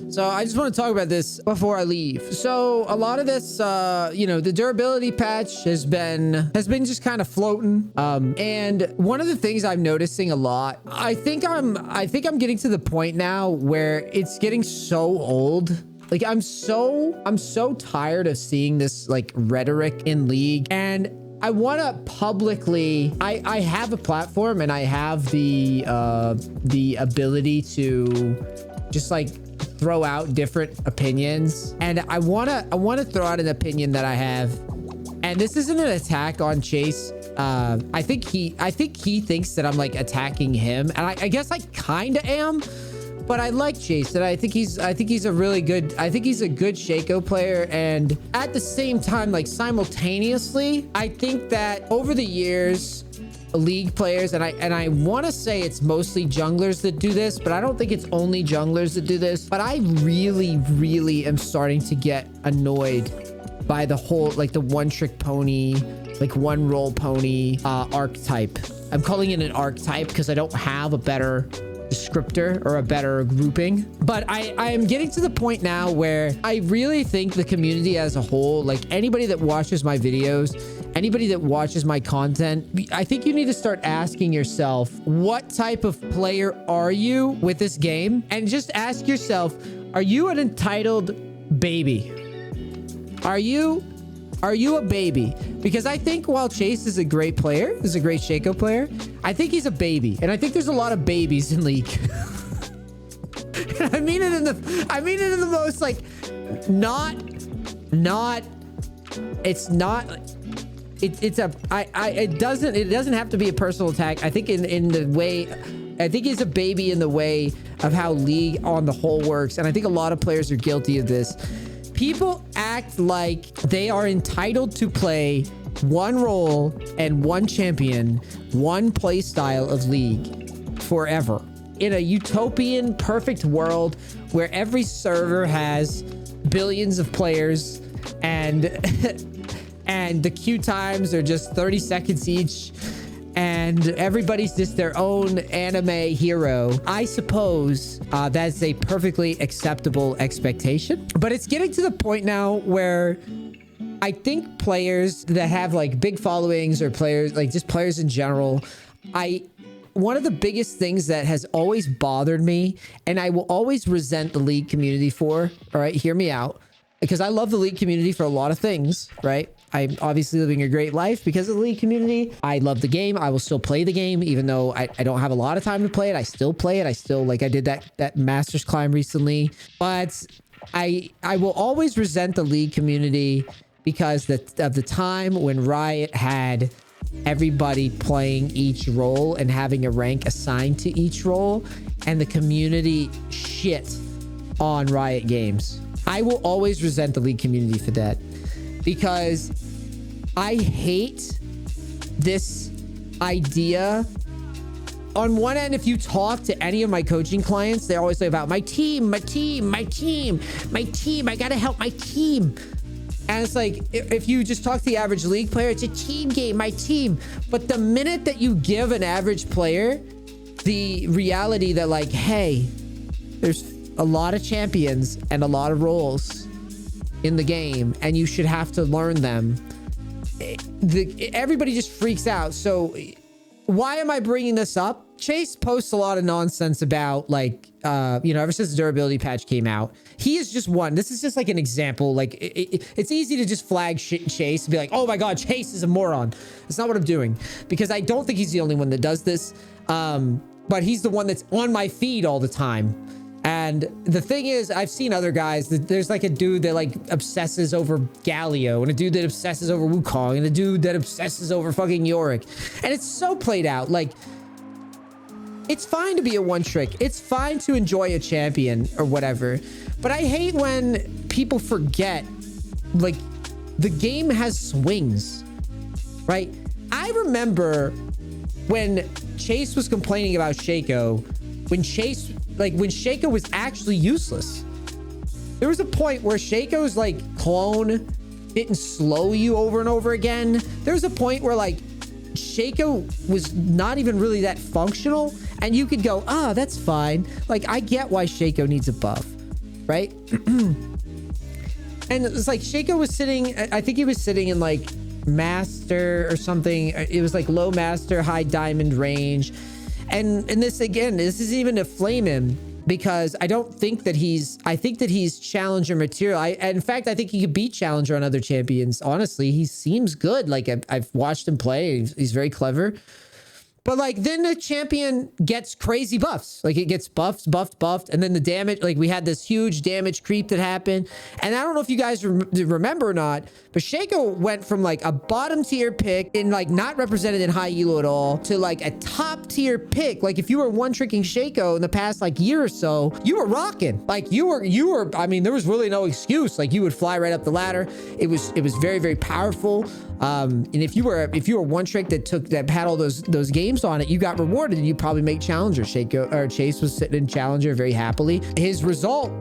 So I just want to talk about this before I leave. So a lot of this, you know, the durability patch has been just kind of floating. And one of the things I'm noticing a lot, I think I'm getting to the point now where it's getting so old. Like I'm so tired of seeing this like rhetoric in League, and I want to publicly, I have a platform and I have the ability to just like throw out different opinions, and I want to throw out an opinion that I have, and this isn't an attack on Chase. I think he thinks that I'm like attacking him, and I guess I kind of am. But I like Chase, and I think he's a really good, he's a good Shaco player. And at the same time, like simultaneously, I think that over the years, League players, and I want to say it's mostly junglers that do this, but I don't think it's only junglers that do this. But I really am starting to get annoyed by the whole, like the one trick pony, like one roll pony archetype. I'm calling it an archetype because I don't have a better descriptor or a better grouping, but I am getting to the point now where I really think the community as a whole, like anybody that watches my videos, anybody that watches my content, I think you need to start asking yourself, what type of player are you with this game? And just ask yourself, are you an entitled baby? Are you a baby? Because I think while Chase is a great player, is a great Shaco player, I think he's a baby. And I think there's a lot of babies in League. I mean it in the most like, it doesn't have to be a personal attack. I think in the way, I think he's a baby in the way of how League on the whole works. And I think a lot of players are guilty of this. People act like they are entitled to play one role and one champion, one play style of League forever. In a utopian, perfect world where every server has billions of players and and the queue times are just 30 seconds each, and everybody's just their own anime hero. I suppose that's a perfectly acceptable expectation. But it's getting to the point now where I think players that have like big followings, or players like just players in general, one of the biggest things that has always bothered me, and I will always resent the League community for, all right, hear me out, because I love the League community for a lot of things, right? I'm obviously living a great life because of the League community. I love the game. I will still play the game, even though I don't have a lot of time to play it. I still play it. I still, like, I did that Masters climb recently. But I will always resent the League community because of the time when Riot had everybody playing each role and having a rank assigned to each role, and the community shit on Riot Games. I will always resent the League community for that, because I hate this idea. On one end, if you talk to any of my coaching clients, they always say about my team. I gotta help my team. And it's like, if you just talk to the average League player, it's a team game, my team. But the minute that you give an average player the reality that, like, hey, there's a lot of champions and a lot of roles in the game, and you should have to learn them, everybody just freaks out. So why am I bringing this up? Chase posts a lot of nonsense about, like, you know, ever since the durability patch came out. He is just one. This is just like an example. Like, it's easy to just flag Chase and be like, oh my God, Chase is a moron. That's not what I'm doing, because I don't think he's the only one that does this. But he's the one that's on my feed all the time. And the thing is, I've seen other guys. There's like a dude that like obsesses over Galio, and a dude that obsesses over Wukong, and a dude that obsesses over fucking Yorick. And it's so played out. Like, it's fine to be a one trick. It's fine to enjoy a champion or whatever. But I hate when people forget, like, the game has swings, right? I remember when Chase was complaining about Shaco, when Shaco was actually useless. There was a point where Shaco's like clone didn't slow you over and over again. There was a point where like Shaco was not even really that functional, and you could go, ah, that's fine. Like, I get why Shaco needs a buff, right? And it's like Shaco was sitting, I think he was sitting in like master or something. It was like low master, high diamond range. And this, again, this isn't even to flame him, because I don't think that I think that he's challenger material. In fact, I think he could beat challenger on other champions. Honestly, he seems good. Like I've watched him play. He's very clever. But like then the champion gets crazy buffs. Like it gets buffed. And then the damage, like we had this huge damage creep that happened. And I don't know if you guys remember or not, but Shaco went from like a bottom tier pick in like not represented in high elo at all to like a top tier pick. Like if you were one tricking Shaco in the past like year or so, you were rocking. Like you were, I mean, there was really no excuse. Like you would fly right up the ladder. It was very, very powerful. And if you were one trick that had all those games on it, you got rewarded and you probably make challenger. Chase was sitting in challenger very happily. His result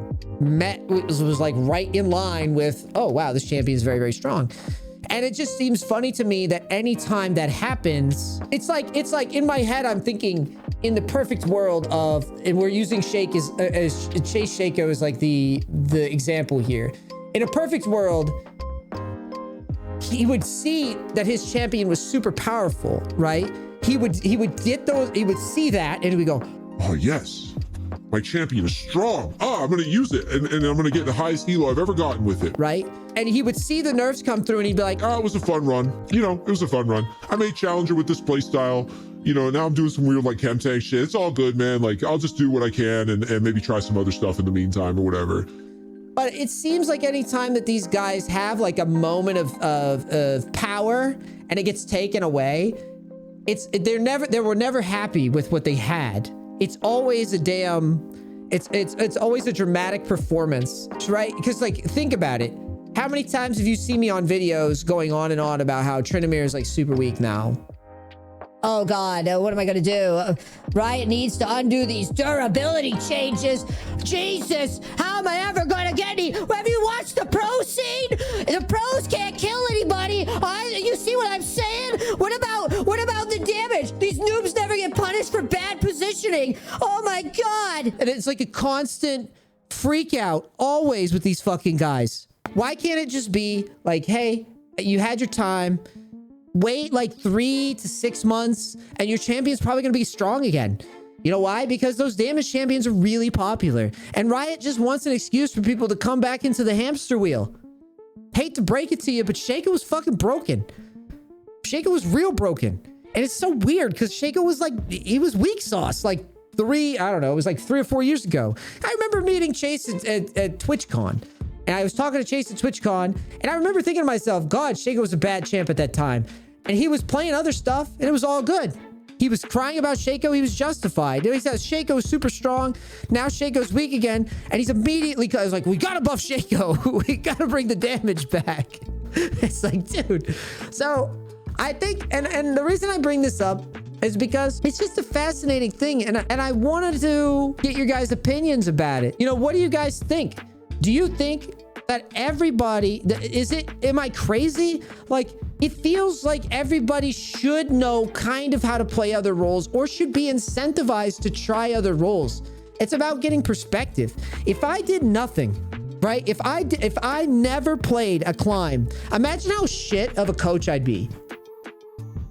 was like right in line with, oh wow, this champion is very, very strong. And it just seems funny to me that anytime that happens, it's like in my head, I'm thinking in the perfect world of, and we're using Shake as Chase Shaco is like the example here. In a perfect world, he would see that his champion was super powerful, right? He would get those, he would see that and he would go, oh yes, my champion is strong. Oh, I'm gonna use it and I'm gonna get the highest elo I've ever gotten with it. Right? And he would see the nerfs come through and he'd be like, oh, it was a fun run. You know, it was a fun run. I made challenger with this playstyle. You know, now I'm doing some weird like chem tank shit. It's all good, man. Like I'll just do what I can and maybe try some other stuff in the meantime or whatever. But it seems like any time that these guys have like a moment of power and it gets taken away, they were never happy with what they had. It's always a damn, it's always a dramatic performance, right? Because like, think about it. How many times have you seen me on videos going on and on about how Tryndamere is like super weak now? Oh God, what am I gonna do? Riot needs to undo these durability changes. Jesus, how am I ever gonna get any? Have you watched the pro scene? The pros can't kill anybody. You see what I'm saying? What about the damage? These noobs never get punished for bad positioning. Oh my God. And it's like a constant freak out always with these fucking guys. Why can't it just be like, hey, you had your time, wait like 3 to 6 months and your champion's probably going to be strong again. You know why? Because those damage champions are really popular and Riot just wants an excuse for people to come back into the hamster wheel. Hate to break it to you, but Shaco was fucking broken. Shaco was real broken. And it's so weird because Shaco was like, he was weak sauce like it was like 3 or 4 years ago. I remember meeting Chase at TwitchCon. And I was talking to Chase at TwitchCon, and I remember thinking to myself, God, Shaco was a bad champ at that time. And he was playing other stuff, and it was all good. He was crying about Shaco. He was justified. He says Shaco's super strong. Now Shaco's weak again. And he's immediately, I was like, we got to buff Shaco. We got to bring the damage back. It's like, dude. So I think, and the reason I bring this up is because it's just a fascinating thing. And I wanted to get your guys' opinions about it. You know, what do you guys think? Do you think that everybody, am I crazy? Like, it feels like everybody should know kind of how to play other roles or should be incentivized to try other roles. It's about getting perspective. If I did nothing, right? If I never played a climb, imagine how shit of a coach I'd be.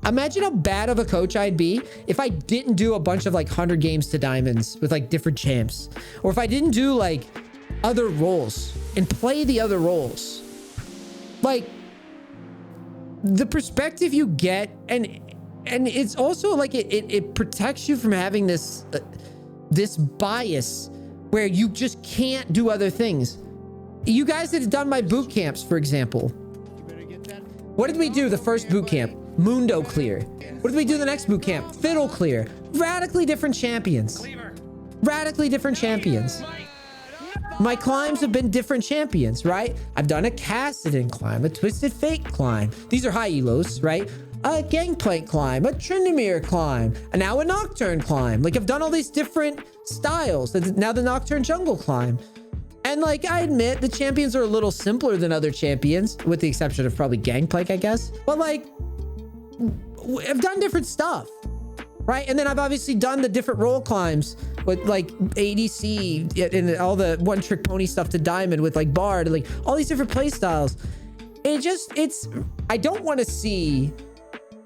Imagine how bad of a coach I'd be if I didn't do a bunch of like 100 games to diamonds with like different champs. Or if I didn't do like other roles and play the other roles. Like the perspective you get, and it's also like it protects you from having this bias where you just can't do other things. You guys that have done my boot camps, for example, what did we do the first boot camp? Mundo clear. What did we do the next boot camp? Fiddle clear. Radically different champions. Radically different champions. My climbs have been different champions, right? I've done a Cassidon climb, a Twisted Fate climb. These are high elos, right? A Gangplank climb, a Tryndamere climb, and now a Nocturne climb. Like I've done all these different styles. Now the Nocturne jungle climb. And like, I admit the champions are a little simpler than other champions, with the exception of probably Gangplank, I guess. But like, I've done different stuff, right? And then I've obviously done the different role climbs with like ADC and all the one trick pony stuff to diamond with like Bard, like all these different play styles. I don't want to see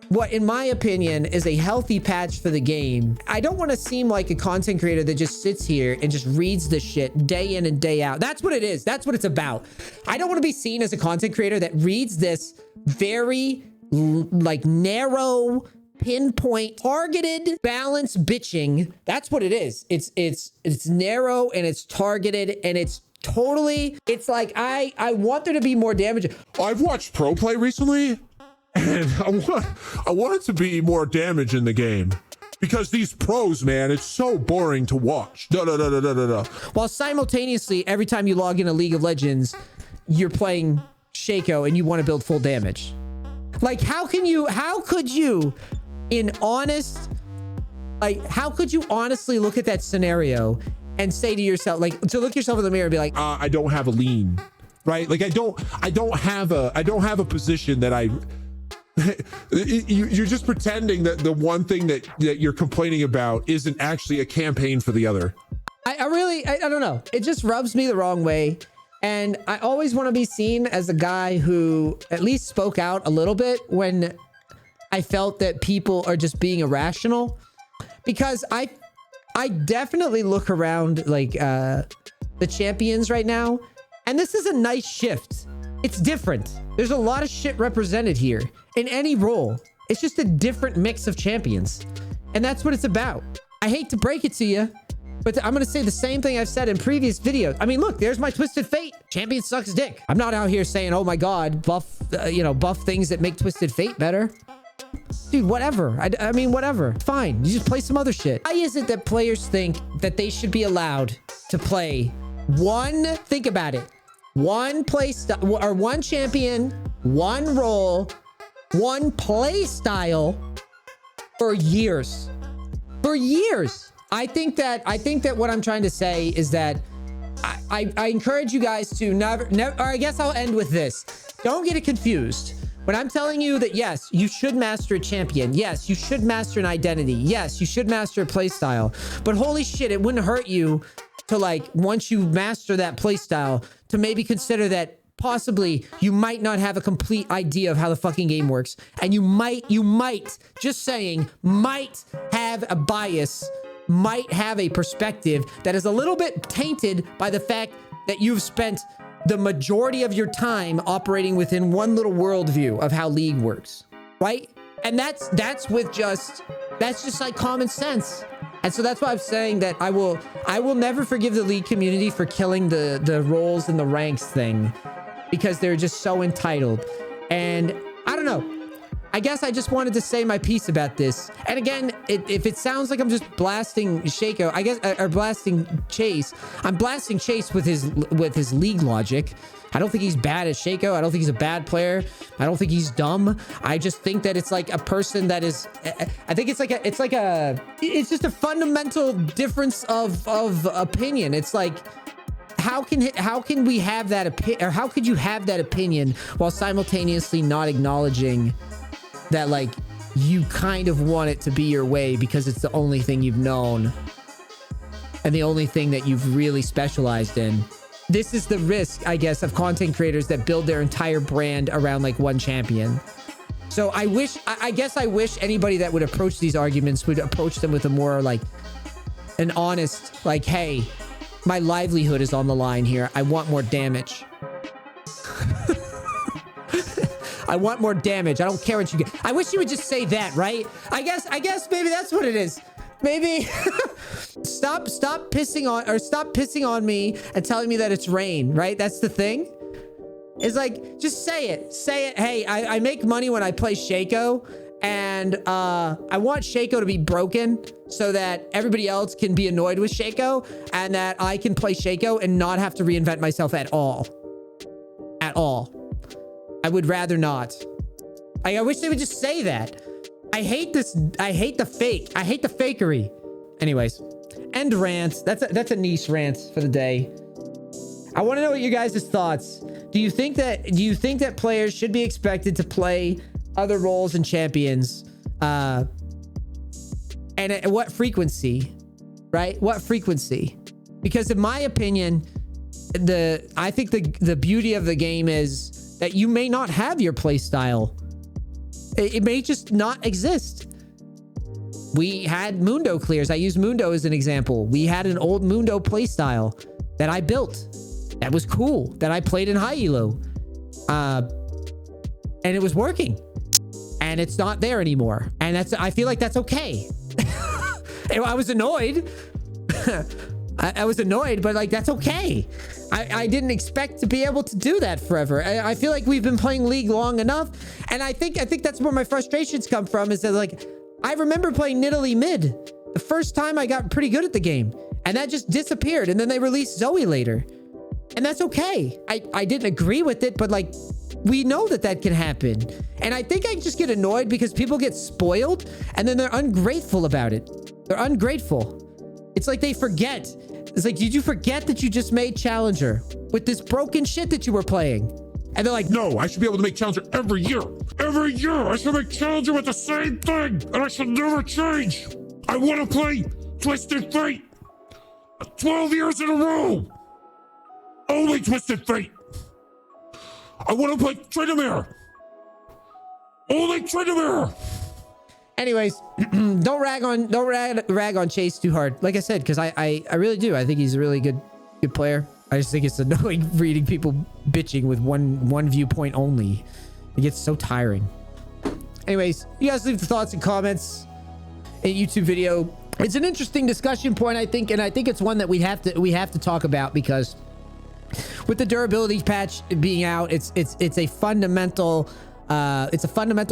what, in my opinion, is a healthy patch for the game. I don't want to seem like a content creator that just sits here and just reads the shit day in and day out. That's what it is. That's what it's about. I don't want to be seen as a content creator that reads this very like narrow, pinpoint, targeted, balanced bitching. That's what it is. It's narrow and it's targeted and it's totally, it's like I want there to be more damage. I've watched pro play recently, and I want it to be more damage in the game. Because these pros, man, it's so boring to watch. While simultaneously, every time you log into League of Legends, you're playing Shaco and you want to build full damage. Like, how could you, how could you honestly look at that scenario and say to yourself, like, to look yourself in the mirror and be like, I don't have a lean, right? Like I don't have a position that I, you're just pretending that the one thing that you're complaining about isn't actually a campaign for the other. I don't know. It just rubs me the wrong way. And I always want to be seen as a guy who at least spoke out a little bit when I felt that people are just being irrational, because I definitely look around like the champions right now, and this is a nice shift. It's different. There's a lot of shit represented here in any role. It's just a different mix of champions, and that's what it's about. I hate to break it to you, but I'm going to say the same thing I've said in previous videos. I mean, look, there's my Twisted Fate. Champion sucks dick. I'm not out here saying, oh my God, buff things that make Twisted Fate better. Dude, whatever. I mean, whatever. Fine. You just play some other shit. Why is it that players think that they should be allowed to play think about it, one play style or one champion, one role, one play style for years? For years. I think that what I'm trying to say is that I encourage you guys to never, or I guess I'll end with this. Don't get it confused. When I'm telling you that, yes, you should master a champion. Yes, you should master an identity. Yes, you should master a playstyle. But holy shit, it wouldn't hurt you to, like, once you master that playstyle, to maybe consider that possibly you might not have a complete idea of how the fucking game works. And you might, just saying, might have a bias, might have a perspective that is a little bit tainted by the fact that you've spent the majority of your time operating within one little worldview of how League works, right? And that's just like common sense. And so that's why I'm saying that I will never forgive the League community for killing the roles and the ranks thing, because they're just so entitled. And I don't know. I guess I just wanted to say my piece about this. And again, if it sounds like I'm just blasting Shaco, I guess, or blasting Chase, I'm blasting Chase with his League logic. I don't think he's bad as Shaco. I don't think he's a bad player. I don't think he's dumb. I just think that it's like a person that is, I think it's just a fundamental difference of opinion. It's like, how can we have that opinion, or how could you have that opinion while simultaneously not acknowledging that, like, you kind of want it to be your way because it's the only thing you've known and the only thing that you've really specialized in? This is the risk, I guess, of content creators that build their entire brand around like one champion. So I wish anybody that would approach these arguments would approach them with a more like an honest, like, hey, my livelihood is on the line here. I want more damage. I want more damage. I don't care what you get. I wish you would just say that, right? I guess maybe that's what it is. Maybe stop pissing on me and telling me that it's rain, right? That's the thing. It's like, just say it. Say it. Hey, I make money when I play Shaco, and I want Shaco to be broken so that everybody else can be annoyed with Shaco, and that I can play Shaco and not have to reinvent myself at all. At all. I would rather not. I wish they would just say that. I hate this. I hate the fake. I hate the fakery. Anyways, end rant. That's a NEACE rant for the day. I want to know what you guys' thoughts. Do you think that players should be expected to play other roles and champions And at what frequency, right? What frequency? Because in my opinion, I think the beauty of the game is that you may not have your play style. It may just not exist. We had Mundo clears. I use Mundo as an example. We had an old Mundo play style that I built. That was cool. That I played in high elo. And it was working. And it's not there anymore. And I feel like that's okay. I was annoyed. I was annoyed, but like, that's okay. I didn't expect to be able to do that forever. I feel like we've been playing League long enough. And I think that's where my frustrations come from, is that like, I remember playing Nidalee mid. The first time I got pretty good at the game, and that just disappeared. And then they released Zoe later. And that's okay. I didn't agree with it, but like, we know that can happen. And I think I just get annoyed because people get spoiled and then they're ungrateful about it. They're ungrateful. It's like they forget. It's like, did you forget that you just made Challenger with this broken shit that you were playing? And they're like, No, I should be able to make Challenger every year. Every year, I should make Challenger with the same thing, and I should never change. I want to play Twisted Fate 12 years in a row. Only Twisted Fate. I want to play Tryndamere. Only Tryndamere. anyways, don't rag on Chase too hard. Like I said, because I really do. I think he's a really good player. I just think it's annoying reading people bitching with one viewpoint only. It gets so tiring. Anyways, you guys leave the thoughts and comments in YouTube video. It's an interesting discussion point, I think, and I think it's one that we have to talk about, because with the durability patch being out, it's a fundamental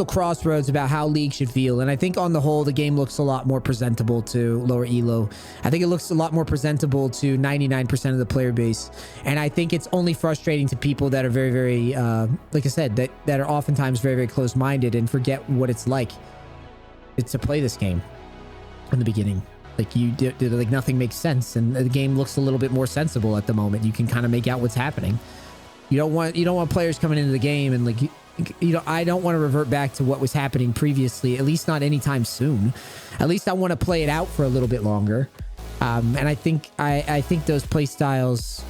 crossroads about how League should feel. And I think on the whole, the game looks a lot more presentable to lower elo. I think it looks a lot more presentable to 99% of the player base. And I think it's only frustrating to people that are very, very, like I said, that are oftentimes very, very close-minded and forget what it's like to play this game in the beginning. Like like nothing makes sense, and the game looks a little bit more sensible at the moment. You can kind of make out what's happening. You don't want players coming into the game and like, I don't want to revert back to what was happening previously, at least not anytime soon. At least I want to play it out for a little bit longer. And I think those play styles,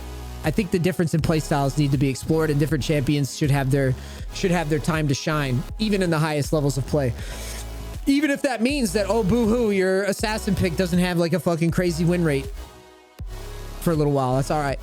I think the difference in play styles need to be explored, and different champions should have their time to shine, even in the highest levels of play. Even if that means that, oh, boo-hoo, your assassin pick doesn't have like a fucking crazy win rate for a little while. That's all right.